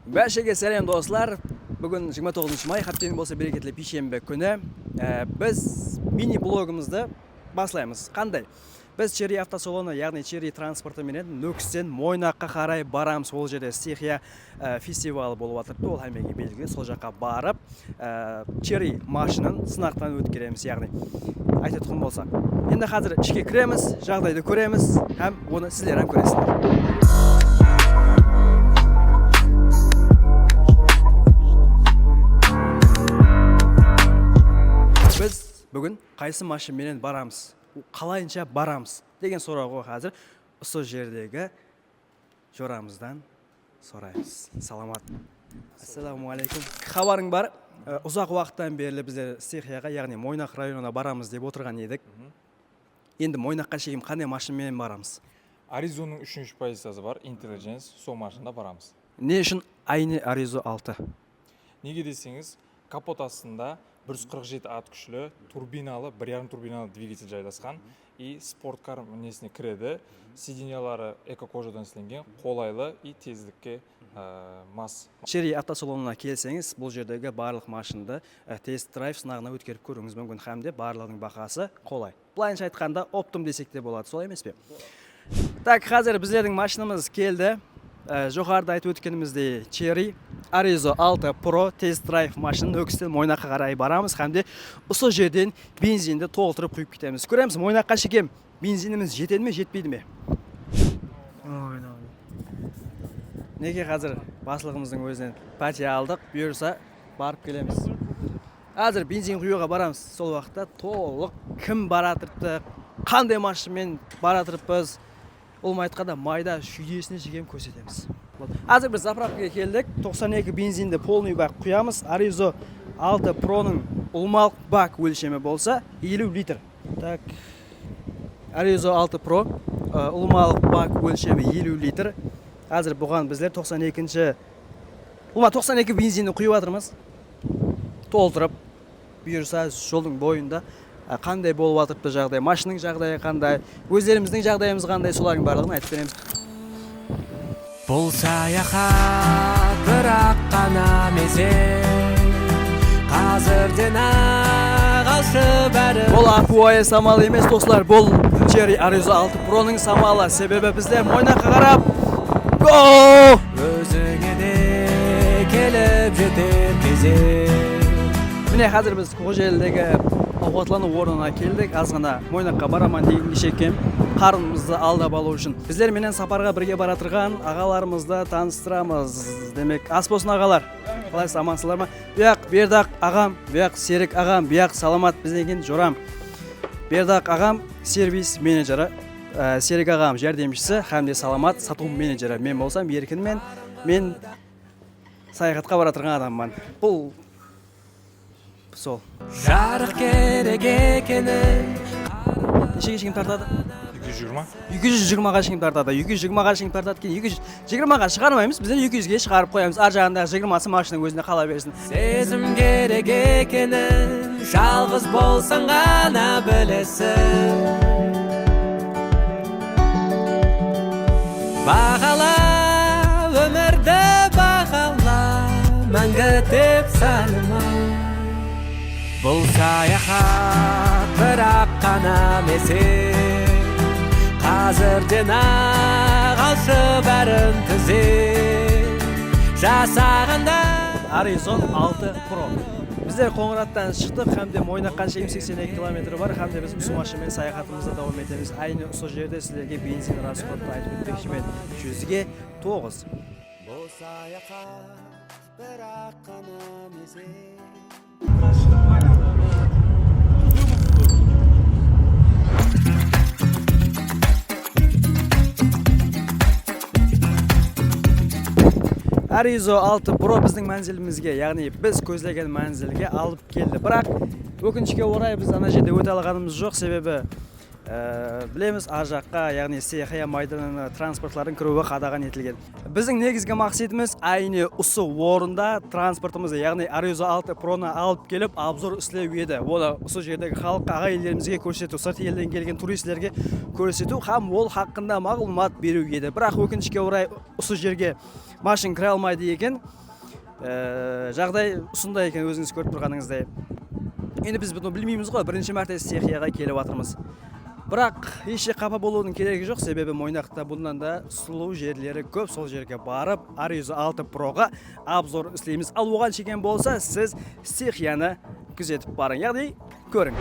Бәшеге сәлем достар. Бүгін 29 май, хаттен болса берекетлі пейшембе күні. Біз мини-блогымызды баслаймыз. Қандай? Біз Черри автосалоны, яғни Черри транспорты менен Нөкістен Мойнаққа қарай барамыз. Ол жерде стихия фестивалы болып атырды. Ол әмеге белгілі. Сол жаққа барып, Черри машинын сынақтан өткереміз, яғни айтатқым болса. Енді қазір ішке кіреміз, жағдайды көреміз, һәм оны сіздер көресіздер. Біз бүгін қайсы машинамен барамыз, қалайынша барамыз деген сұрауға қазір осы жердегі жорамыздан сұраймыз. Саламат. Ассаламуалейкум. Хабарың бар? Ұзақ уақыттан бері біздер стихияға, яғни Мойнақ районына барамыз деп отырған едік. Енді Мойнаққа шейін қандай машинамен барамыз? Аризоның 3-ші позициясы бар, Intelligence, сол машинада барамыз. Не үшін Айни Аризо 6? Неге десеңіз, капот астында 147 ат күшлі, турбиналы, 1,5 турбиналы двигатель жайдасқан и спорткар несіне кіреді. Сиденьялары эко-кожадан істелінген, қолайлы и тездікке мас. Черри автосалонына келсеңіз, бұл жердегі барлық машинды тест-драйв сынағына өткеріп көруіңіз мүмкін, һәм барлығының бағасы қолай. Былайынша айтқанда оптым десек те болады, солай емес пе? Так, қазір біздердің машинамыз келді. Жоғарыда айтып өткенімізде Черри Аризо 6 Pro тест-драйв машинын Нөкістен Мойнаққа қарай барамыз, һәм осы жерден бензинді толтырып құйып кетеміз. Көреміз, Мойнаққа шекем бензиніміз жетеді ме, жетпейді ме? Неге қазір басылығымыздың өзінен пәтия алдық, бұйырса барып келеміз. Қазір бензин құюға барамыз. Сол уақытта толық кім баратырыпты, қандай машинамен баратырыппыз, олмай айтқанда майда шүйдесіне жегем көрсетеміз. Қазір біз заправкаға келдік. 92 бензинді полный бак құямыз. Аризо 6 Pro'ның ұлмалық бак өлшемі болса 50 литр. Так, Аризо 6 Pro ұлмалық бак өлшемі 50 литр. Қазір бұған біздер 92 бензинді құйып жатырмыз. Толтырып, бұйырса жолдың бойында қандай болып атырыпты жағдай, машинаның жағдайы қандай, өздеріміздің жағдайымыз қандай, солардың барлығын айтып береміз. Бұл саяхат бірақ қана мезет, қазірден ағалшы бәрі. Бұл Акуайы самалы емес достар, бұл Черри Аризо 6 Pro'ның самалы. Себебі бізде Мойнаққа қарап, го! Өзіңе де келіп жетер кезек. Міне қазір біз Қожелдегі ауқатлану орнына келдік. Азғана Мойнаққа бараман дегенге шекем, қарынымызды алдап алу үшін. Біздер менен сапарға бірге баратырған ағаларымызды таныстырамыз. Демек, ас болсын ағалар. Қалайсыз, амансыздар ма? Бұяқ Бердақ ағам, бұяқ Серік ағам, бұяқ Саламат бізден жорам. Бердақ ағам сервис менеджері, Серік ағам жәрдемшісі, һәм Саламат сату менеджері. Мен болсам еркінмен, мен саяхатқа баратырған адаммын. Бұл сол. Жарық керек екенін. Нешеге шейін тартады? 220. 220-ға шейін тартады. 220-ға шейін тартады кейін 220-ға шығармаймыз. Бізден 200-ге шығарып қоямыз. Ар жағындағы 20-сы машинаның өзіне қала берсін. Сезім керек екенін, жалғыз болсаң ғана білесің. Бағала, өмірді бағала, мәңгі деп саныма. Бұл саяхат бірақ қана мезет, қазірден ағалшы бәрін түзет, жасағанда. Аризо 6 Pro. Біздер Қоңыраттан шықтық, һәм Мойнаққа шейін 82 километр бар, һәм біз осы машинамен саяхатымызды давам етеміз. Айны осы жерде сіздерге бензин расходты айтып өтпекшімін. 100-ге 9. Бұл саяхат бірақ қана мезет. Аризо 6 Pro біздің мәнзілімізге, яғни біз көздеген мәнзілге алып келді. Бірақ өкінішке орай біз ана жерде өте алғанымыз жоқ, себебі Білеміз ар жаққа, яғни Сехия майданына транспортлардың кіруі қадаған етілген. Біздің негізгі мақсатымыз айне осы орында транспортымызды, яғни Arizona 6 Pro'ны алып келіп, обзор істеу еді. Оны осы жердегі халыққа, аға елдерімізге көрсету, сырт елден келген туристерге көрсету, һәм ол хақында мағлұмат беру еді. Бірақ өкінішке орай осы жерге машин кіре алмайды екен. Жағдай ұсындай екен, өзіңіз көріп тұрғаныңыздай. Енді біз бұны білмейміз ғой, бірінші мәрте Сехияға келіп жатырмыз. Бірақ ешке қапа болудың керегі жоқ, себебі Мойнақта бұндан да сұлу жерлері көп. Сол жерге барып, Arizona 6 Pro'ға обзор істейміз. Ал оған шекен болса, сіз Сехияны күзетіп барың, яғни көрің.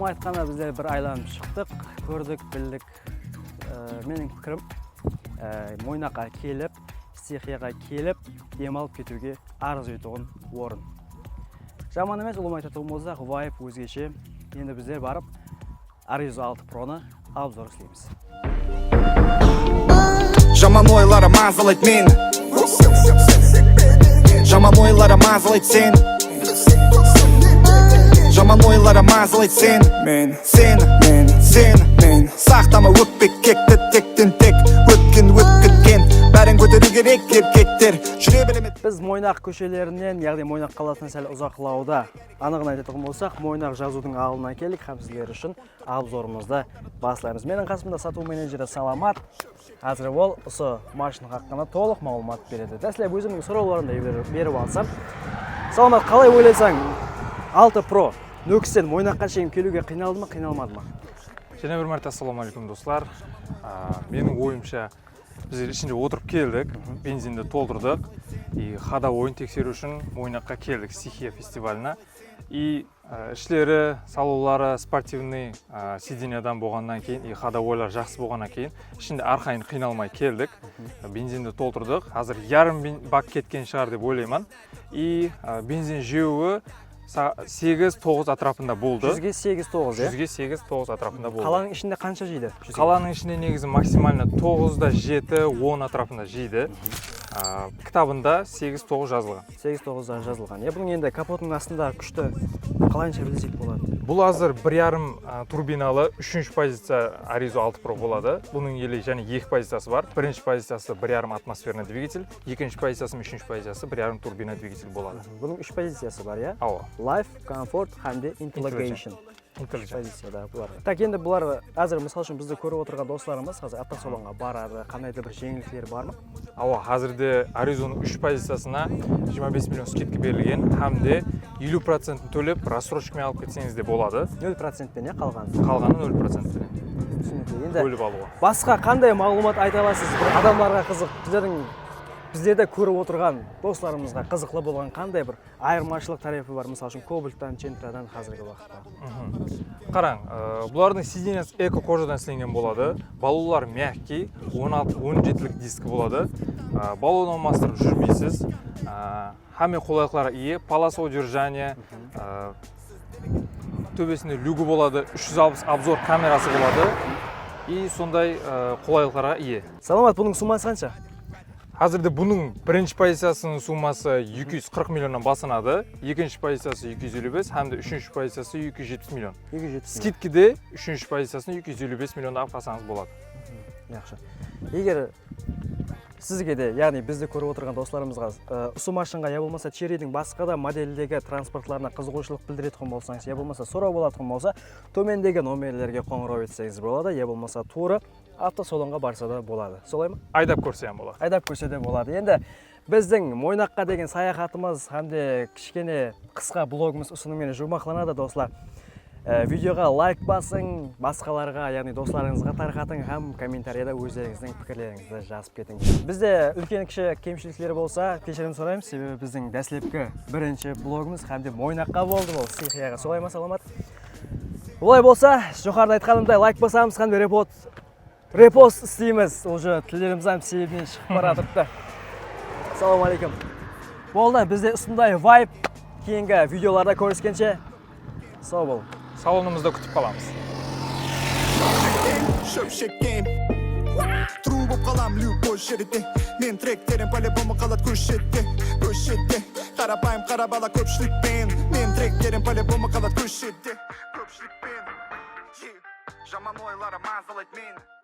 Айтқанда біздер бір айланып шықтық, көрдік, білдік. Менің пікірім Мойнаққа келіп, Сехияға келіп, демалып кетуге арыз өтуғын орын. Жаман емес, ұлым айтатын болсақ, вайп өзгеше. Енді біздер барып Arizona 6 Pro'ны обзор істейміз. Жаман ойлары мазалайды мен, жаман ойлары мазалайды сен, жаман ойлары мазалайды сен. Мен сақтама өкпек кекті тектен тек, өткен өткіткен, бәрін көтеру керек еркектер жүре білемет. Біз Мойнақ көшелерінен, яғни Мойнақ қаласынан сәл ұзақлауда анығын айтатын болсақ, Мойнақ жазудың алдына келік, һәм сіздер үшін обзорымызды басылаймыз. Менің қасымда сату менеджері Саламат. Қазір ол осы машина хақында толық мағлұмат береді. Дәслеп өзімнің сұрауларында беріп алсам. Саламат, қалай ойлайсың, 6 Pro Нөкістен Мойнаққа шейін келуге қиналды ма, қиналмады ма? Және бір мәрте ассалаумағалейкум достар. Менің ойымша біздер ішінде отырып келдік, бензинді толтырдық. Хада ойын тексеру үшін Мойнаққа келдік Сехия фестиваліне. Ішлері, салулары спортивный сидениядан болғаннан кейін, хада ойлар жақсы болғаннан кейін, ішінде арқайын қиналмай келдік. Бензинді толтырдық. Қазір ярым бак кеткен шығар деп ойлаймын. Бензин жеуі 8-9 атрапында болды. 100-ге 8-9, е? 100-ге 8-9 атрапында болды. Қаланың ішінде қанша жейді? Қаланың ішінде негізі максимально 9-да 7-10 атрапында жейді. Кітабында 8-9 жазылған. 8-9-дан жазылған. Бұның енді капотының астында күшті қалайынша білсек болады? Бұл азыр 1,5 турбиналы 3-ші позиция Arizona 6 Pro болады. Бұның елі және 2 позициясы бар. Бірінші позициясы 1,5 атмосферный двигатель, екінші позициясы 3-ші позициясы 1,5 турбина двигатель болады. Бұның 3 позициясы бар, я? Ауа. Life, Comfort, хәмде Intelligation. Позицияда бұлар. Так, енді бұлар әзір мысал үшін бізді көріп отырған достарымыз қазір автосалонға барады, қандайды бір жеңілдіктері бар ма? Ауа, қазірде Arizona 3 позициясына 25 миллион скидка берілген, хәмде 50% төлеп рассрочкамен алып кетсеңіз де болады. 0%-пен, қалғаны? Қалғаны 0%-пен. Бөліп алуға. Басқа қандай мағлұмат айта аласыз? Бір адамларға қызық, біздерде көріп отырған достарымызға қызықлы болған қандай бір айырмашылық тарифі бар, мысал үшін Кобальттан, Чентрадан қазіргі уақытта? Қараң, бұлардың сидениясы эко кожадан істелген болады. Балулар мягкий, 16-17-лік дискі болады. Балуын алмастырып жүрмейсіз. Хәме қолайлықлары ие, полоса удержания, төбесінде люгі болады, 360 обзор камерасы болады. И сондай қолайлықларға ие. Саламат, бұның суммасы қанша? Қазірде бұның бірінші позициясының суммасы 240 миллионнан басынады, екінші позициясы 255, хәмде үшінші позициясы 270 миллион. Скидкеде үшінші позициясының 255 миллионға қасаңыз болады. Яқшы. Егер сізге де, яғни бізді көріп отырған достарымызға ұсы машинға, я болмаса Черридің басқа да модельдегі транспортларына қызығушылық білдіретін болсаңыз, я болмаса сұрау болатын болса, төмендегі номерлерге қоңырау етсеңіз болады, я болмаса туры автосалонға барса да болады. Солай ма? Айдап көрсе де болады. Айдап көрсе де болады. Енді біздің Мойнаққа деген саяхатымыз hamda кішкене қысқа блогымыз ұсынумен жұмақланады достар. Видеоға лайк басың, басқаларға, яғни достарыңызға тарқатың, һәм комментарияда өздеріңіздің пікірлеріңізді жазып кетіңіз. Бізде үлкен кіші кемшіліктері болса, кешірім сұраймыз, себебі біздің дәслепкі бірінші блогымыз hamda Мойнаққа болды ол Сехияға. Солай ма, Саламат? Олай болса, жоғарыда айтқанымдай лайк басамыз, hamda репост істейміз. Уже тілеріміз себебінен шығып бара тұрыпты. Ассалаумағалейкум. Bo'ldi, bizde ustunday vibe. Keyingi videolarda ko'rishguncha sog' bo'ling. Salonimizda kutib qolamiz. Şöp şekem True bop kalam любой жерде Men treklerim по-любому қалат көшетте Қарапайым қара бала көпшілікпен Men treklerim по-любому қалат көшетте Көпшілікпен Жаман ойлары мазалайды мені